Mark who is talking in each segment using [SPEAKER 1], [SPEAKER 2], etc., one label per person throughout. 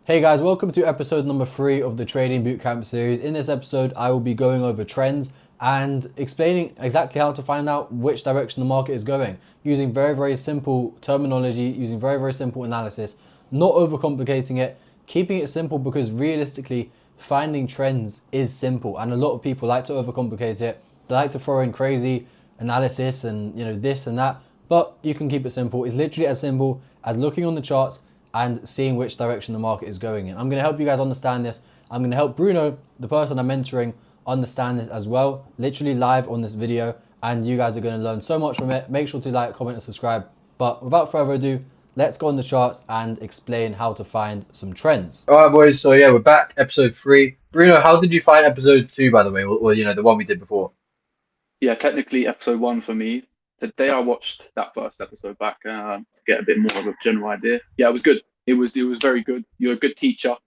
[SPEAKER 1] Hey guys, welcome to episode number 3 of the Trading Bootcamp series. In this episode, I will be going over trends and explaining exactly how to find out which direction the market is going using very simple terminology, using very simple analysis, not overcomplicating it, keeping it simple because realistically, finding trends is simple and a lot of people like to overcomplicate it. They like to throw in crazy analysis and this and that, but you can keep it simple. It's literally as simple as looking on the charts and seeing which direction the market is going in. I'm going to help you guys understand this. I'm going to help Bruno, the person I'm mentoring, understand this as well, literally live on this video, and you guys are going to learn so much from it. Make sure to like, comment, and subscribe. But without further ado, let's go on the charts and explain how to find some trends.
[SPEAKER 2] All right, boys. So yeah, we're back, episode 3. Bruno, how did you find episode 2, by the way, or the one we did before?
[SPEAKER 3] Yeah, technically episode 1 for me. The day I watched that first episode back to get a bit more of a general idea. Yeah, it was good. It was very good. You're a good teacher.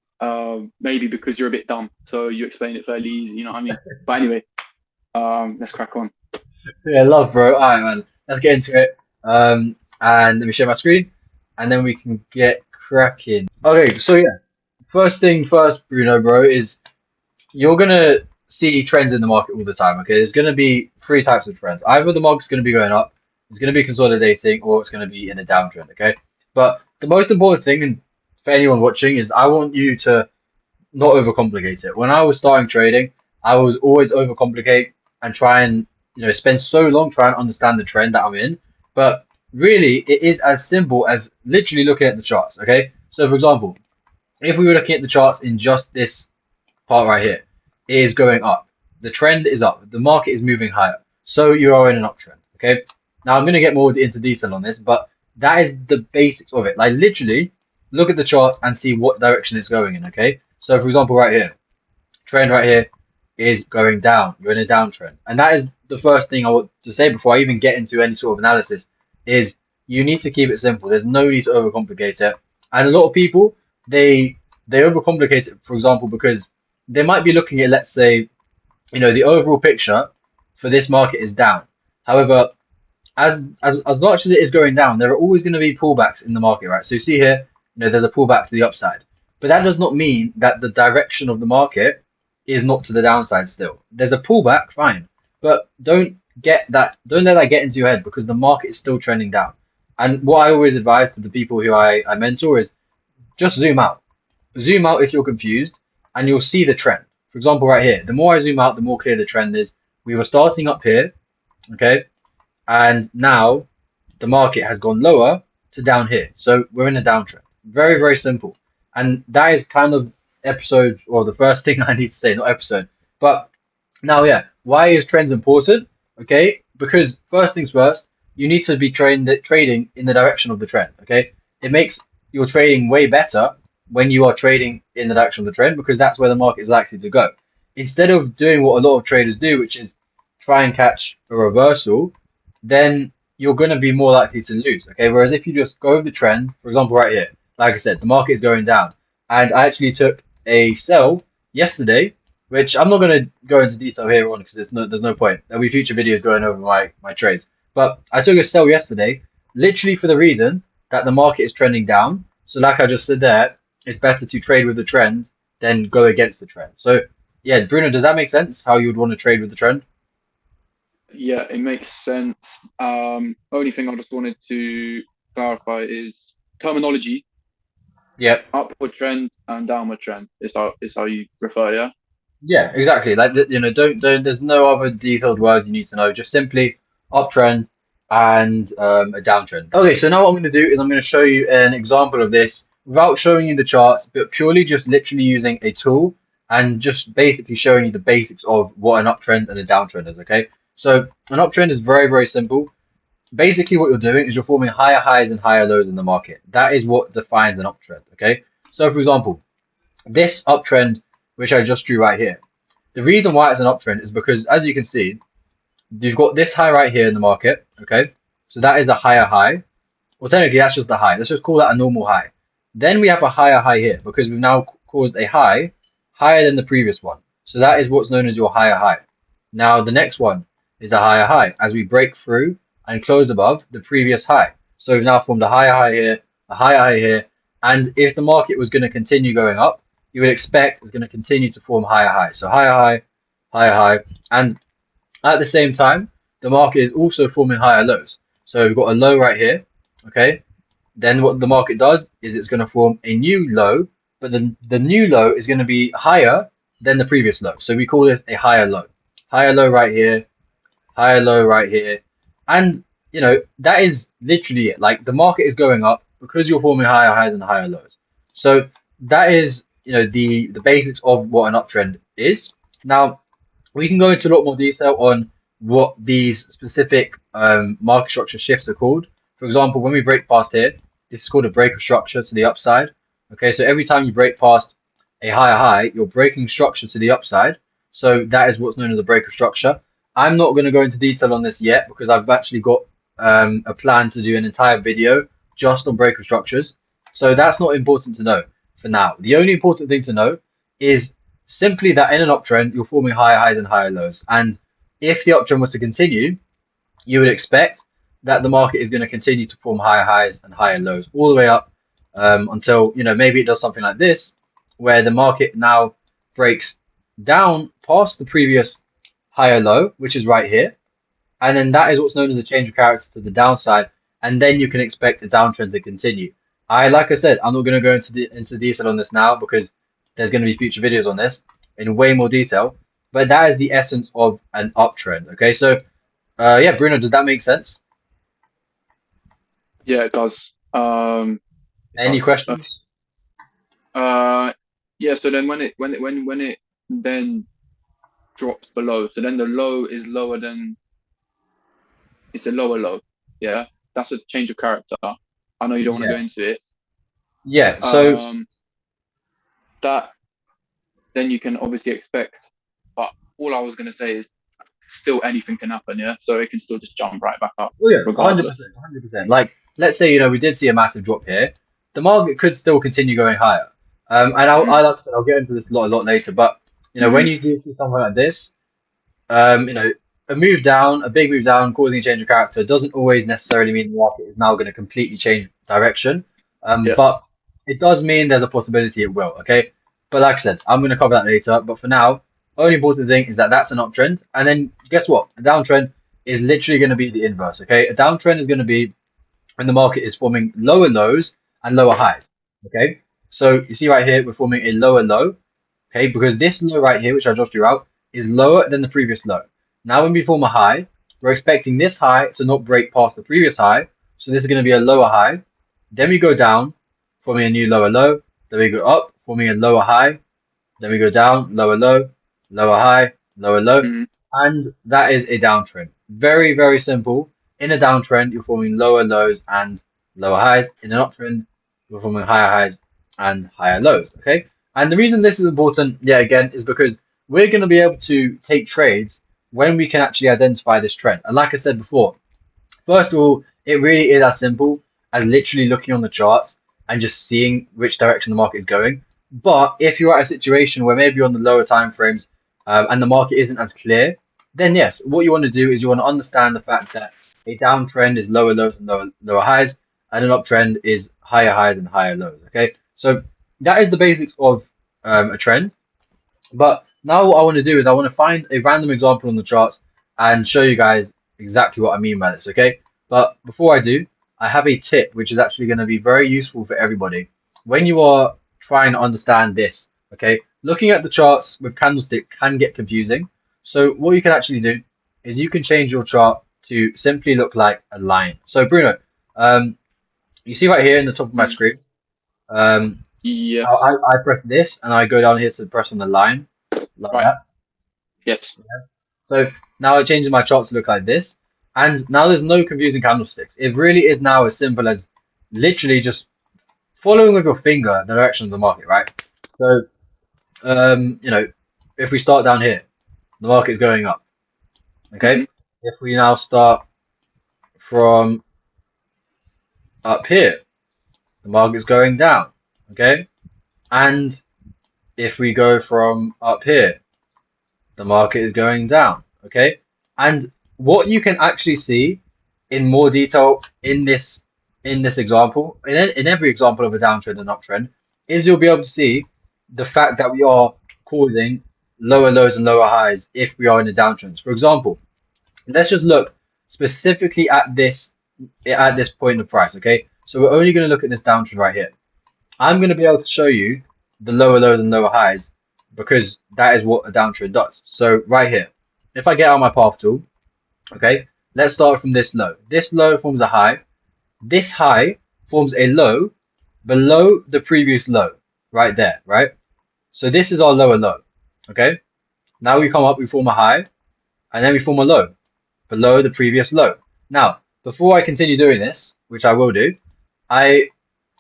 [SPEAKER 3] Maybe because you're a bit dumb, so you explain it fairly easy. You know what I mean? But anyway, let's crack on.
[SPEAKER 2] Yeah, love, bro. All right, man. Let's get into it. And let me share my screen, and then we can get cracking. Okay, so yeah, first thing first, Bruno, bro, is you're gonna see trends in the market all the time. Okay, there's gonna be 3 types of trends. Either the market's gonna be going up, it's gonna be consolidating, or it's gonna be in a downtrend. Okay, but the most important thing, and for anyone watching, is I want you to not overcomplicate it. When I was starting trading, I was always overcomplicate and try and spend so long trying to understand the trend that I'm in. But really, it is as simple as literally looking at the charts. Okay, so for example, if we were looking at the charts in just this part right here, it is going up. The trend is up. The market is moving higher. So you are in an uptrend. Okay. Now I'm going to get more into detail on this, but that is the basics of it. Like literally, look at the charts and see what direction it's going in. Okay. So for example, right here, trend right here is going down. You're in a downtrend, and that is the first thing I want to say before I even get into any sort of analysis. Is you need to keep it simple. There's no need to overcomplicate it. And a lot of people they overcomplicate it. For example, because they might be looking at, let's say, the overall picture for this market is down. However, as much as it is going down, there are always going to be pullbacks in the market, right? So you see here, there's a pullback to the upside, but that does not mean that the direction of the market is not to the downside still. There's a pullback, fine, but don't let that get into your head because the market is still trending down. And what I always advise to the people who I mentor is just zoom out. Zoom out if you're confused, and you'll see the trend. For example, right here, the more I zoom out, the more clear the trend is. We were starting up here, okay, and now the market has gone lower to down here. So we're in a downtrend. Very simple. And that is kind of episode, or the first thing I need to say, not episode. But now, yeah, why is trends important? Okay, because first things first, you need to be trading in the direction of the trend. Okay, it makes your trading way better when you are trading in the direction of the trend because that's where the market is likely to go. Instead of doing what a lot of traders do, which is try and catch a reversal, then you're going to be more likely to lose. Okay, whereas if you just go with the trend, for example, right here, like I said, the market is going down, and I actually took a sell yesterday, which I'm not going to go into detail here on because there's no point. There'll be future videos going over my trades. But I took a sell yesterday, literally for the reason that the market is trending down. So like I just said there, it's better to trade with the trend than go against the trend. So yeah, Bruno, does that make sense? How you would want to trade with the trend?
[SPEAKER 3] Yeah, it makes sense. Only thing I just wanted to clarify is terminology.
[SPEAKER 2] Yeah.
[SPEAKER 3] Upward trend and downward trend is how you refer. Yeah.
[SPEAKER 2] Yeah, exactly. Like don't. There's no other detailed words you need to know. Just simply uptrend and a downtrend. Okay, so now what I'm going to do is I'm going to show you an example of this without showing you the charts, but purely just literally using a tool and just basically showing you the basics of what an uptrend and a downtrend is. Okay, so an uptrend is very simple. Basically, what you're doing is you're forming higher highs and higher lows in the market. That is what defines an uptrend. Okay, so for example, this uptrend, which I just drew right here. The reason why it's an uptrend is because, as you can see, you've got this high right here in the market, okay? So that is the higher high. Well, technically, that's just the high. Let's just call that a normal high. Then we have a higher high here because we've now caused a high higher than the previous one. So that is what's known as your higher high. Now, the next one is a higher high as we break through and close above the previous high. So we've now formed a higher high here, a higher high here, And if the market was going to continue going up, you would expect it's going to continue to form higher highs. So higher high, higher high. And at the same time, the market is also forming higher lows. So we've got a low right here, okay? Then what the market does is it's going to form a new low, but the new low is going to be higher than the previous low. So we call this a higher low. Higher low right here, higher low right here. And that is literally it. Like the market is going up because you're forming higher highs and higher lows. So that is the basics of what an uptrend is. Now we can go into a lot more detail on what these specific market structure shifts are called. For example, when we break past here, this is called a break of structure to the upside. Okay, so every time you break past a higher high, you're breaking structure to the upside. So that is what's known as a break of structure. I'm not going to go into detail on this yet because I've actually got a plan to do an entire video just on break of structures. So that's not important to know for now. The only important thing to know is simply that in an uptrend, you're forming higher highs and higher lows. And if the uptrend was to continue, you would expect that the market is going to continue to form higher highs and higher lows all the way up until, maybe it does something like this, where the market now breaks down past the previous higher low, which is right here. And then that is what's known as a change of character to the downside. And then you can expect the downtrend to continue. Like I said, I'm not going to go into detail on this now because there's going to be future videos on this in way more detail. But that is the essence of an uptrend. Okay, so yeah, Bruno, does that make sense?
[SPEAKER 3] Yeah, it does. It
[SPEAKER 2] Any
[SPEAKER 3] does.
[SPEAKER 2] questions?
[SPEAKER 3] Yeah. So then when it then drops below, so then the low is lower than it's a lower low. Yeah, that's a change of character. I know you don't want to go
[SPEAKER 2] Yeah,
[SPEAKER 3] into it.
[SPEAKER 2] yeah. So
[SPEAKER 3] Um, that then you can obviously expect. But all I was gonna say is still anything can happen. Yeah, so it can still just jump right back up
[SPEAKER 2] oh yeah,
[SPEAKER 3] regardless.
[SPEAKER 2] 100%, 100%. Like, let's say we did see a massive drop here, the market could still continue going higher. And
[SPEAKER 3] Hmm.
[SPEAKER 2] like I said, I'll get into this a lot later. But when
[SPEAKER 3] Hmm.
[SPEAKER 2] you do see something like this, you know, a move down, a big move down, causing a change of character doesn't always necessarily mean the market is now going to completely change direction.
[SPEAKER 3] Yes.
[SPEAKER 2] But it does mean there's a possibility it will. Okay, but like I said, I'm going to cover that later. But for now, only important thing is that that's an uptrend, and then guess what? A downtrend is literally going to be the inverse. Okay, a downtrend is going to be when the market is forming lower lows and lower highs. Okay, so you see right here, we're forming a lower low. Okay, because this low right here, which I just drew out, is lower than the previous low. Now, when we form a high, we're expecting this high to not break past the previous high. So this is going to be a lower high. Then we go down, forming a new lower low. Then we go up, forming a lower high. Then we go down, lower low, lower high, lower low.
[SPEAKER 3] Hmm.
[SPEAKER 2] And that is a downtrend. Very, very simple. In a downtrend, you're forming lower lows and lower highs. In an uptrend, you're forming higher highs and higher lows. Okay. And the reason this is important, yeah, again, is because we're going to be able to take trades when we can actually identify this trend. And like I said before, first of all, it really is as simple as literally looking on the charts and just seeing which direction the market is going. But if you're at a situation where maybe you're on the lower time frames and the market isn't as clear, then yes, what you want to do is you want to understand the fact that a downtrend is lower lows and lower highs, and an uptrend is higher highs and higher lows. Okay, so that is the basics of a trend. But now what I want to do is I want to find a random example on the charts and show you guys exactly what I mean by this, okay? But before I do, I have a tip which is actually going to be very useful for everybody. When you are trying to understand this, okay? Looking at the charts with candlestick can get confusing. So what you can actually do is you can change your chart to simply look like a line. So Bruno, um, you see right here in the top of my
[SPEAKER 3] Hmm.
[SPEAKER 2] screen, um,
[SPEAKER 3] Yes.
[SPEAKER 2] I press this and I go down here to press on the line like
[SPEAKER 3] Right.
[SPEAKER 2] that.
[SPEAKER 3] Yes.
[SPEAKER 2] So now it changes my charts to look like this. And now there's no confusing candlesticks. It really is now as simple as literally just following with your finger the direction of the market, right? So, if we start down here, the market is going up.
[SPEAKER 3] Hmm.
[SPEAKER 2] Okay. If we now start from up here, the market's going down. Okay. And if we go from up here, the market is going down. Okay. And what you can actually see in more detail in this in this example, in every example of a downtrend and uptrend, is you'll be able to see the fact that we are causing lower lows and lower highs if we are in a downtrend. For example, let's just look specifically at this point in the price, okay? So we're only going to look at this downtrend right here. I'm going to be able to show you the lower lows and lower highs because that is what a downtrend does. So right here, if I get out my path tool, okay, let's start from this low. This low forms a high. This high forms a low below the previous low, right there, right? So this is our lower low, okay? Now we come up, we form a high, and then we form a low below the previous low. Now, before I continue doing this, which I will do, I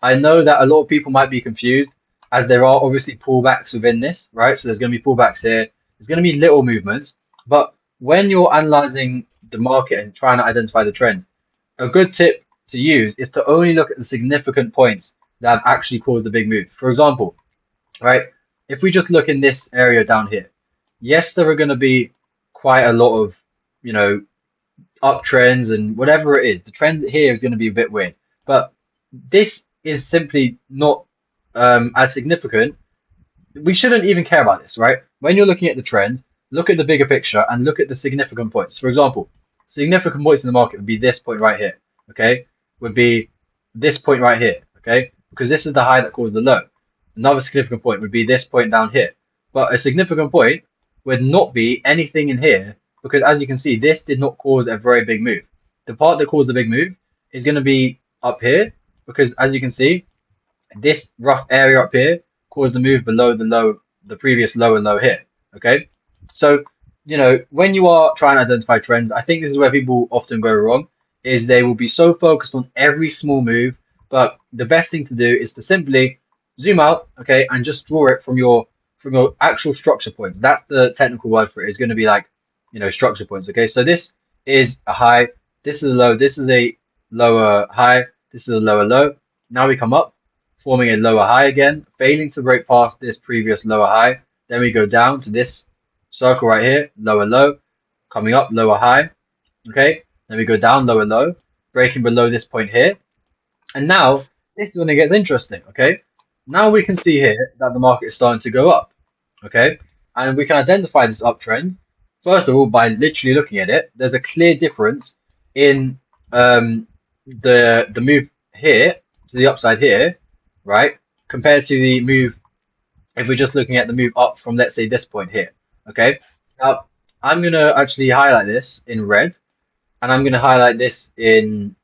[SPEAKER 2] I know that a lot of people might be confused as there are obviously pullbacks within this, right? So there's going to be pullbacks here. There's going to be little movements, but when you're analyzing the market and trying to identify the trend, a good tip to use is to only look at the significant points that have actually caused the big move. For example, right, if we just look in this area down here, yes, there are going to be quite a lot of, you know, uptrends and whatever it is. The trend here is going to be a bit weird, but this is simply not as significant. We shouldn't even care about this, right? When you're looking at the trend, look at the bigger picture and look at the significant points. For example, significant points in the market would be this point right here, okay? Would be this point right here, okay? Because this is the high that caused the low. Another significant point would be this point down here. But a significant point would not be anything in here because as you can see, this did not cause a very big move. The part that caused the big move is going to be up here because as you can see, this rough area up here caused the move below the low, the previous low and low here. Okay, so you know when you are trying to identify trends, I think this is where people often go wrong. Is they will be so focused on every small move, but the best thing to do is to simply zoom out, okay, and just draw it from your actual structure points. That's the technical word for it. It's going to be like structure points. Okay, so this is a high, this is a low, this is a lower high, this is a lower low. Now we come up forming a lower high again, failing to break past this previous lower high. Then we go down to this circle right here, lower low, coming up, lower high. Okay, then we go down, lower low, breaking below this point here. And now this is when it gets interesting. Okay, now we can see here that the market is starting to go up. Okay, and we can identify this uptrend first of all by literally looking at it. There's a clear difference in the move here to the upside here, right? Compared to the move, if we're just looking at the move up from, let's say, this point here. Okay. Now, I'm going to actually highlight this in red and I'm going to highlight this in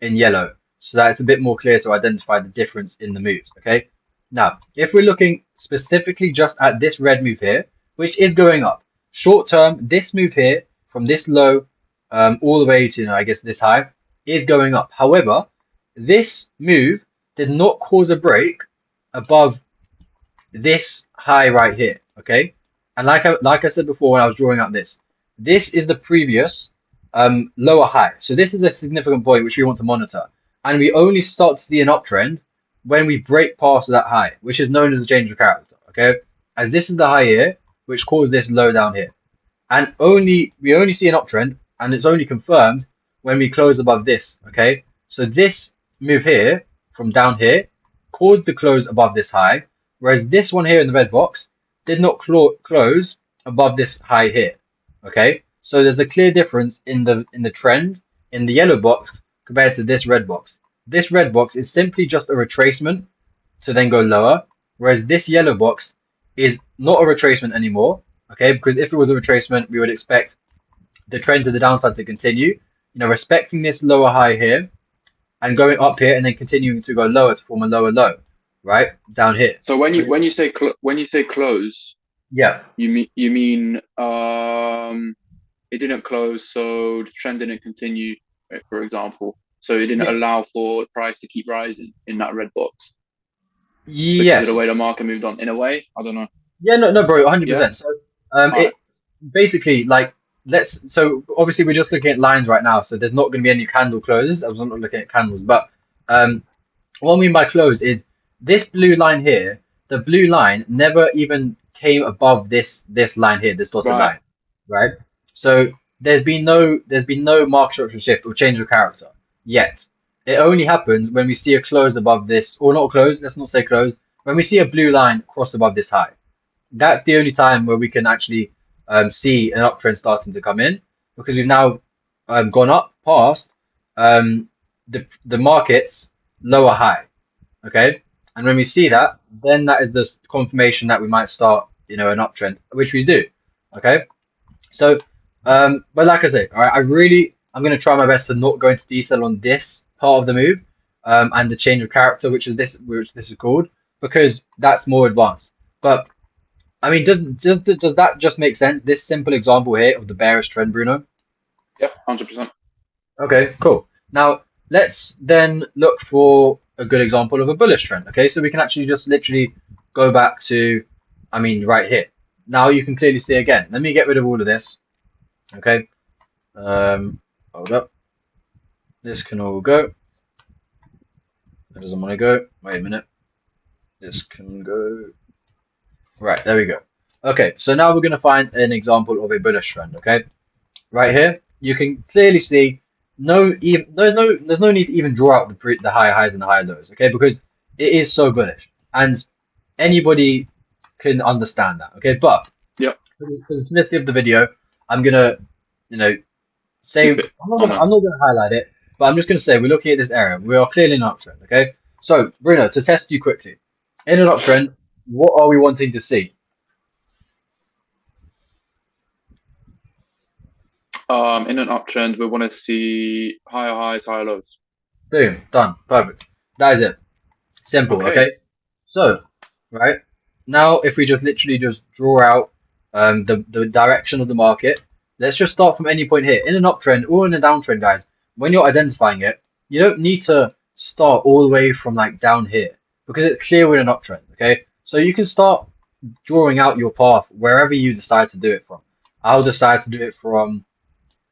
[SPEAKER 2] yellow so that it's a bit more clear to identify the difference in the moves. Okay. Now, if we're looking specifically just at this red move here, which is going up, short term, this move here from this low all the way to, I guess, this high is going up. However, this move did not cause a break above this high right here, okay? And like I said before when I was drawing out this is the previous lower high. So this is a significant point which we want to monitor. And we only start to see an uptrend when we break past that high, which is known as the change of character, okay? As this is the high here, which caused this low down here. And we only see an uptrend, and it's only confirmed when we close above this, okay? So this move here, from down here, caused the close above this high, whereas this one here in the red box did not close above this high here, okay? So there's a clear difference in the trend in the yellow box compared to this red box. This red box is simply just a retracement to then go lower, whereas this yellow box is not a retracement anymore, okay? Because if it was a retracement, we would expect the trend to the downside to continue, respecting this lower high here and going up here and then continuing to go lower to form a lower low, right? Down here.
[SPEAKER 3] So when you say close,
[SPEAKER 2] yeah,
[SPEAKER 3] you mean it didn't close, so the trend didn't continue, for example. So it didn't allow for the price to keep rising in that red box.
[SPEAKER 2] Yes.
[SPEAKER 3] Because of the way the market moved on. In a way, I don't know.
[SPEAKER 2] Yeah, no, bro, 100%.
[SPEAKER 3] Yeah?
[SPEAKER 2] So it basically like so obviously we're just looking at lines right now, so there's not going to be any candle closes. I was not looking at candles, but what I mean by close is this blue line here. The blue line never even came above this line here, this dotted line, right? So there's been no market structure shift or change of character yet. It only happens when we see a close above this, or not close, let's not say close, when we see a blue line cross above this high. That's the only time where we can actually see an uptrend starting to come in, because we've now gone up past the market's lower high. Okay, and when we see that, then that is the confirmation that we might start, an uptrend, which we do. Okay, so but like I say, all right, I'm going to try my best to not go into detail on this part of the move, and the change of character, which this is called, because that's more advanced. But I mean, does that just make sense? This simple example here of the bearish trend, Bruno?
[SPEAKER 3] Yeah, 100%.
[SPEAKER 2] Okay, cool. Now let's then look for a good example of a bullish trend. Okay, so we can actually just literally go back to, I mean, right here. Now you can clearly see again. Let me get rid of all of this. Okay. Hold up. This can all go. That doesn't want to go. Wait a minute. This can go. Right, there we go. Okay, so now we're going to find an example of a bullish trend. Okay, right here, you can clearly see there's no need to even draw out the higher highs and the higher lows. Okay, because it is so bullish, and anybody can understand that. Okay, but
[SPEAKER 3] Yep.
[SPEAKER 2] for the simplicity of the video, I'm gonna, you know, say
[SPEAKER 3] Keep it
[SPEAKER 2] I'm
[SPEAKER 3] common.
[SPEAKER 2] not gonna highlight it, but I'm just gonna say we're looking at this area. We are clearly in an uptrend. Okay, so Bruno, to test you quickly, in an uptrend, what are we wanting to see?
[SPEAKER 3] In an uptrend, we want to see higher highs, higher lows.
[SPEAKER 2] Boom, done, perfect. That is it. Simple.
[SPEAKER 3] Okay.
[SPEAKER 2] Okay. So, right now, if we just literally just draw out the direction of the market, let's just start from any point here in an uptrend or in a downtrend, guys. When you're identifying it, you don't need to start all the way from like down here because it's clear we're in an uptrend. Okay, so you can start drawing out your path wherever you decide to do it from. I'll decide to do it from,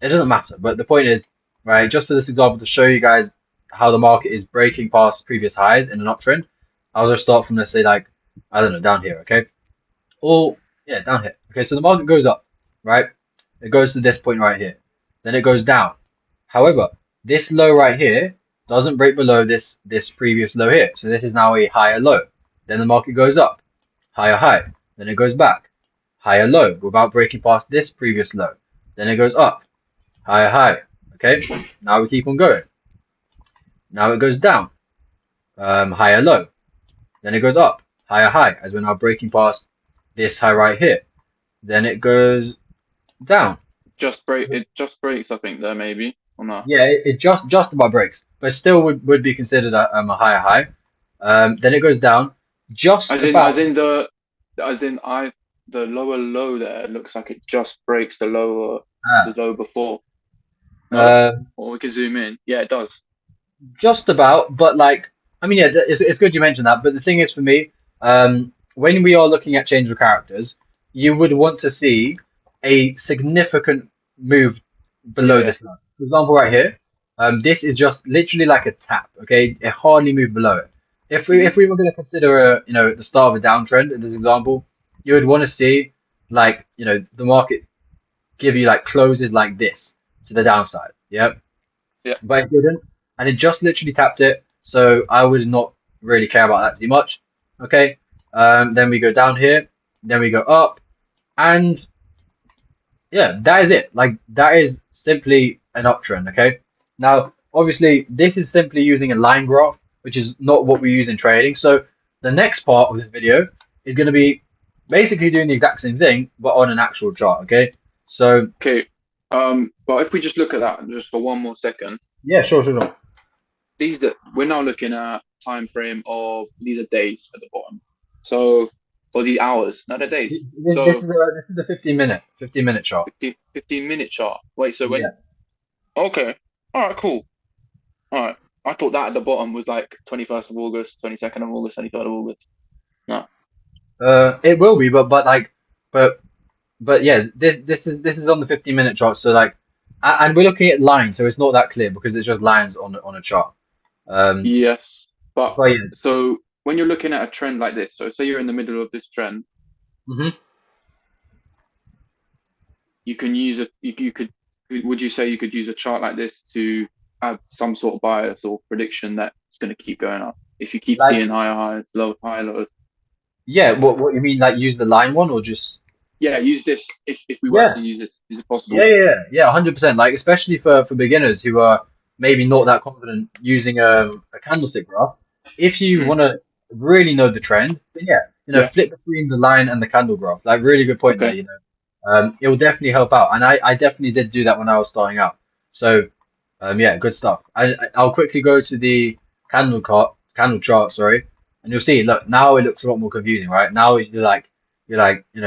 [SPEAKER 2] it doesn't matter, but the point is, right, just for this example to show you guys how the market is breaking past previous highs in an uptrend, I'll just start from, let's say, like, I don't know, down here, okay? Or, yeah, down here. Okay, so the market goes up, right? It goes to this point right here. Then it goes down. However, this low right here doesn't break below this previous low here. So this is now a higher low. Then the market goes up, higher high. Then it goes back, higher low without breaking past this previous low. Then it goes up, higher high. Okay, now we keep on going. Now it goes down, higher low. Then it goes up, higher high, as we're now breaking past this high right here. Then it goes down.
[SPEAKER 3] It just breaks, I think, there maybe. Or no.
[SPEAKER 2] Yeah, it just about breaks, but still would be considered a higher high. Then it goes down, just
[SPEAKER 3] As
[SPEAKER 2] about.
[SPEAKER 3] in the lower low there looks like it just breaks the
[SPEAKER 2] Ah,
[SPEAKER 3] low before. No?
[SPEAKER 2] um,
[SPEAKER 3] Or we can zoom in. Yeah, it does.
[SPEAKER 2] just about, but like, I mean, yeah, it's good you mentioned that. But the thing is, for me, when we are looking at change of characters, you would want to see a significant move below
[SPEAKER 3] Yeah.
[SPEAKER 2] this line. For example, right here, this is just literally like a tap. Okay, it hardly moved below it.
[SPEAKER 3] Hmm.
[SPEAKER 2] If we were going to consider the start of a downtrend in this example, you would want to see like the market give you like closes like this to the downside. Yeah,
[SPEAKER 3] Yeah.
[SPEAKER 2] but it didn't, and it just literally tapped it. So I would not really care about that too much. Okay, then we go down here, then we go up, and yeah, that is it. Like that is simply an uptrend. Okay, now obviously this is simply using a line graph, which is not what we use in trading. So the next part of this video is going to be basically doing the exact same thing, but on an actual chart. Okay, so
[SPEAKER 3] Okay. But if we just look at that just for one more second,
[SPEAKER 2] yeah, sure.
[SPEAKER 3] these that we're now looking at time frame of these are days at the bottom. So or the hours, no, they're days. So
[SPEAKER 2] This is the 15 minute chart.
[SPEAKER 3] 15-minute chart. Wait, so when
[SPEAKER 2] Yeah.
[SPEAKER 3] okay. All right, cool. All right. I thought that at the bottom was like 21st of August, 22nd of August, 23rd of August. No.
[SPEAKER 2] It will be, but but yeah, this is on the 15-minute chart. So like, and we're looking at lines, so it's not that clear because it's just lines on a chart. Um,
[SPEAKER 3] Yes. But
[SPEAKER 2] but yeah,
[SPEAKER 3] so when you're looking at a trend like this, so say you're in the middle of this trend,
[SPEAKER 2] hmm
[SPEAKER 3] you can use a you could would you say you could use a chart like this to have some sort of bias or prediction that it's going to keep going up. If you keep
[SPEAKER 2] Like,
[SPEAKER 3] seeing higher highs, higher lows.
[SPEAKER 2] yeah, what you mean? Like use the line one or just?
[SPEAKER 3] Yeah, use this if we were
[SPEAKER 2] Yeah,
[SPEAKER 3] to use this. Is it
[SPEAKER 2] yeah,
[SPEAKER 3] possible?
[SPEAKER 2] yeah, yeah, yeah, 100%. Like especially for beginners who are maybe not that confident using a candlestick graph. If you
[SPEAKER 3] Hmm.
[SPEAKER 2] want to really know the trend, then yeah,
[SPEAKER 3] Yeah.
[SPEAKER 2] flip between the line and the candle graph. Like really good point there.
[SPEAKER 3] Okay.
[SPEAKER 2] It will definitely help out, and I definitely did do that when I was starting out. So, yeah, good stuff. I'll quickly go to the candle chart, sorry, and you'll see. Look, now it looks a lot more confusing, right? Now you're like,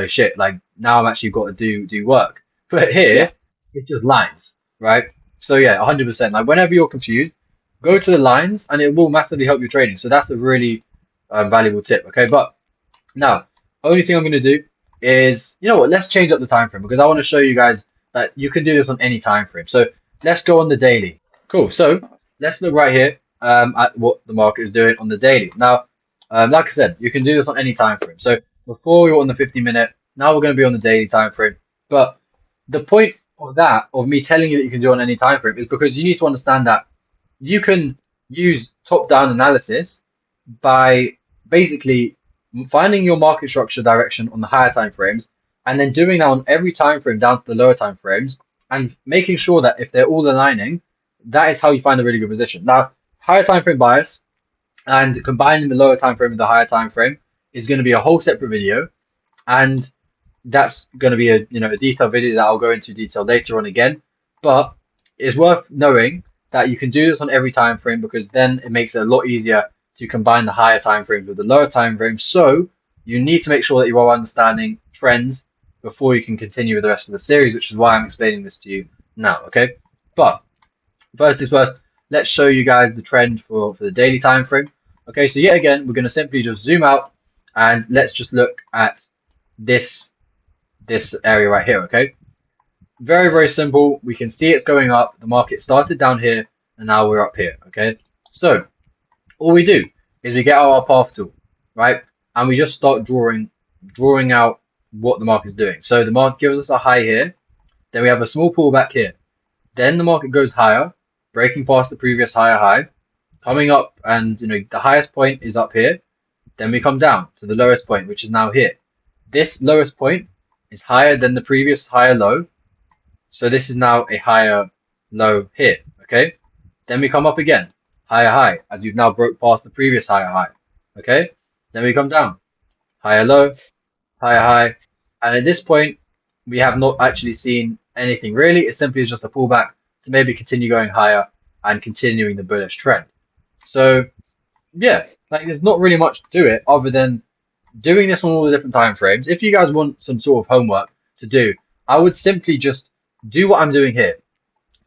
[SPEAKER 2] shit. Like now I'm actually got to do work. But
[SPEAKER 3] Yeah.
[SPEAKER 2] here, it's just lines, right? So yeah, 100%. Like whenever you're confused, go to the lines, and it will massively help your trading. So that's a really valuable tip. Okay, but now, only thing I'm going to do is, you know what, let's change up the time frame because I want to show you guys that you can do this on any time frame. So let's go on the daily. Cool. So let's look right here at what the market is doing on the daily. Now, like I said, you can do this on any time frame. So before we were on the 50-minute, now we're going to be on the daily time frame. But the point of that, of me telling you that you can do it on any time frame, is because you need to understand that you can use top-down analysis by basically finding your market structure direction on the higher time frames and then doing that on every time frame down to the lower time frames and making sure that if they're all aligning, that is how you find a really good position. Now, higher time frame bias and combining the lower time frame with the higher time frame is going to be a whole separate video, and that's going to be a detailed video that I'll go into detail later on again. But it's worth knowing that you can do this on every time frame because then it makes it a lot easier to combine the higher time frames with the lower time frames. So you need to make sure that you are understanding trends before you can continue with the rest of the series, which is why I'm explaining this to you now. Okay, but first things first, let's show you guys the trend for the daily time frame. Okay, so yet again, we're going to simply just zoom out and let's just look at this area right here, okay? Very, very simple. We can see it's going up. The market started down here, and now we're up here, okay? So all we do is we get our path tool, right? And we just start drawing out what the market's doing. So the market gives us a high here, then we have a small pullback here. Then the market goes higher, breaking past the previous higher high, coming up, and the highest point is up here. Then we come down to the lowest point, which is now here. This lowest point is higher than the previous higher low. So this is now a higher low here, okay? Then we come up again, higher high, as we've now broke past the previous higher high, okay? Then we come down, higher low, higher high. And at this point, we have not actually seen anything really. It simply is just a pullback to maybe continue going higher and continuing the bullish trend. So yeah, like there's not really much to it other than doing this on all the different time frames. If you guys want some sort of homework to do, I would simply just do what I'm doing here.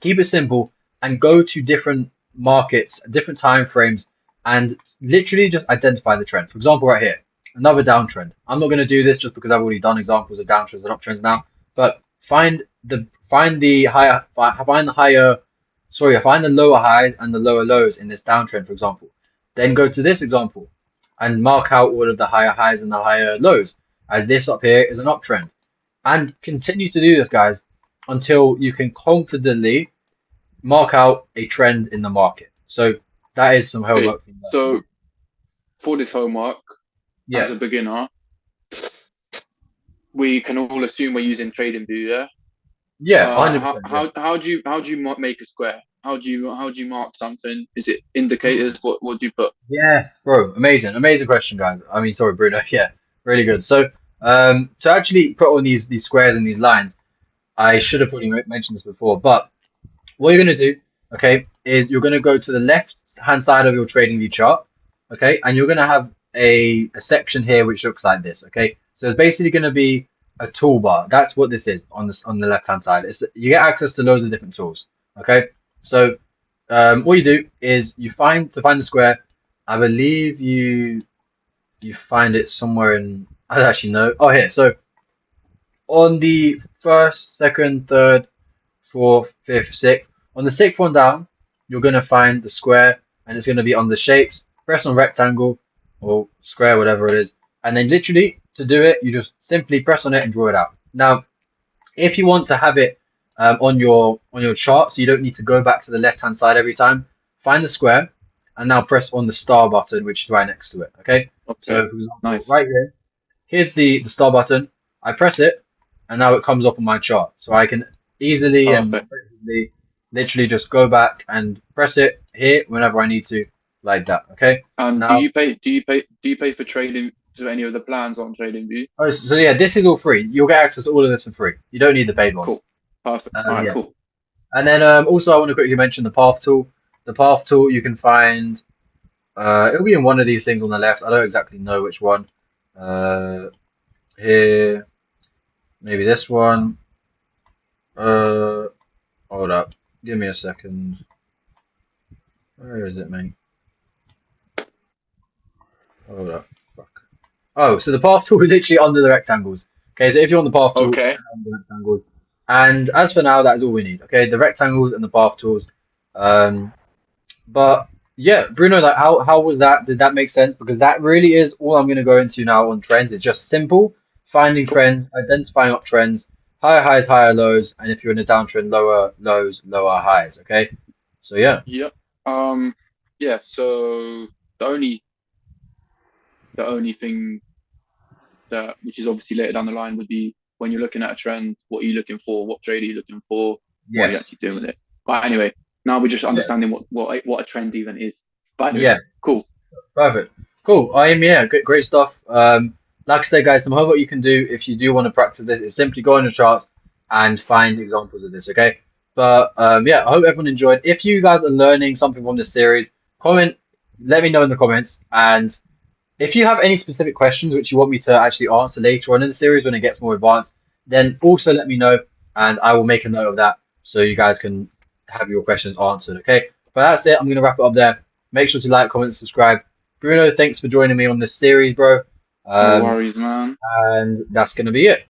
[SPEAKER 2] Keep it simple and go to different markets, different time frames, and literally just identify the trend. For example, right here, another downtrend. I'm not going to do this just because I've already done examples of downtrends and uptrends now, but find the lower highs and the lower lows in this downtrend, for example. Then go to this example and mark out all of the higher highs and the higher lows, as this up here is an uptrend. And continue to do this, guys, until you can confidently mark out a trend in the market. So that is some
[SPEAKER 3] Okay.
[SPEAKER 2] homework for you guys to do.
[SPEAKER 3] So for this homework, as
[SPEAKER 2] Yeah,
[SPEAKER 3] a beginner, we can all assume we're using TradingView, yeah?
[SPEAKER 2] yeah,
[SPEAKER 3] How
[SPEAKER 2] 100%. Yeah,
[SPEAKER 3] how how do you make a square? How do you mark something? Is it indicators? What do you put?
[SPEAKER 2] yeah, bro, amazing question, guys. I mean, sorry, Bruno. Yeah, really good. So, to actually put on these squares and these lines, I should have probably mentioned this before, but what you're going to do, okay, is you're going to go to the left hand side of your trading view chart, okay, and you're going to have a section here which looks like this, okay. So it's basically going to be a toolbar. That's what this is on the left hand side. You get access to loads of different tools, okay. So what you do is to find the square. I believe you find it somewhere in. I don't actually know. Oh, here. So on the first, second, third, fourth, fifth, sixth. On the sixth one down, you're going to find the square and it's going to be on the shapes. Press on rectangle or square, whatever it is. And then literally to do it, you just simply press on it and draw it out. Now, if you want to have it on your chart, so you don't need to go back to the left hand side every time. Find the square, and now press on the star button, which is right next to it. Okay.
[SPEAKER 3] Okay.
[SPEAKER 2] So for example,
[SPEAKER 3] Nice.
[SPEAKER 2] right here, here's the star button. I press it, and now it comes up on my chart, so I can easily and
[SPEAKER 3] Perfect.
[SPEAKER 2] effectively, literally just go back and press it here whenever I need to, like that. Okay.
[SPEAKER 3] And
[SPEAKER 2] Now,
[SPEAKER 3] do you pay for trading to any of the plans on TradingView?
[SPEAKER 2] oh, so yeah, this is all free. You'll get access to all of this for free. You don't need the paid one.
[SPEAKER 3] Cool. Perfect. All right.
[SPEAKER 2] Yeah.
[SPEAKER 3] Cool.
[SPEAKER 2] And then also I want to quickly mention the path tool. The path tool you can find it'll be in one of these things on the left. I don't exactly know which one. Uh Here, maybe this one. Uh Hold up. Give me a second. Where is it, mate? Hold up. Fuck. Oh, so the path tool is literally under the rectangles. Okay, so if you want the path tool,
[SPEAKER 3] Okay.
[SPEAKER 2] under the rectangles. And as for now, that is all we need. Okay, the rectangles and the path tools. Um But yeah, Bruno, like how was that? Did that make sense? Because that really is all I'm going to go into now on trends. It's just simple finding
[SPEAKER 3] Cool.
[SPEAKER 2] trends, identifying uptrends, higher highs, higher lows, and if you're in a downtrend, lower lows, lower highs. Okay, so yeah,
[SPEAKER 3] Yep. Yeah. So the only the only thing that, which is obviously later down the line, would be when you're looking at a trend, what are you looking for? What trade are you looking for? What are you
[SPEAKER 2] yes,
[SPEAKER 3] actually doing with it? But anyway, now we're just
[SPEAKER 2] yeah,
[SPEAKER 3] understanding what a trend even is. But anyway,
[SPEAKER 2] yeah.
[SPEAKER 3] cool.
[SPEAKER 2] Perfect. Cool. I am, yeah, great stuff. Like I said, guys, some homework you can do if you do want to practice this is simply go on the charts and find examples of this, okay? But yeah, I hope everyone enjoyed. If you guys are learning something from this series, comment, let me know in the comments. And if you have any specific questions which you want me to actually answer later on in the series when it gets more advanced, then also let me know and I will make a note of that so you guys can have your questions answered, okay? But that's it. I'm going to wrap it up there. Make sure to like, comment, subscribe. Bruno, thanks for joining me on this series, bro.
[SPEAKER 3] No
[SPEAKER 2] Um,
[SPEAKER 3] worries, man.
[SPEAKER 2] and that's going to be it.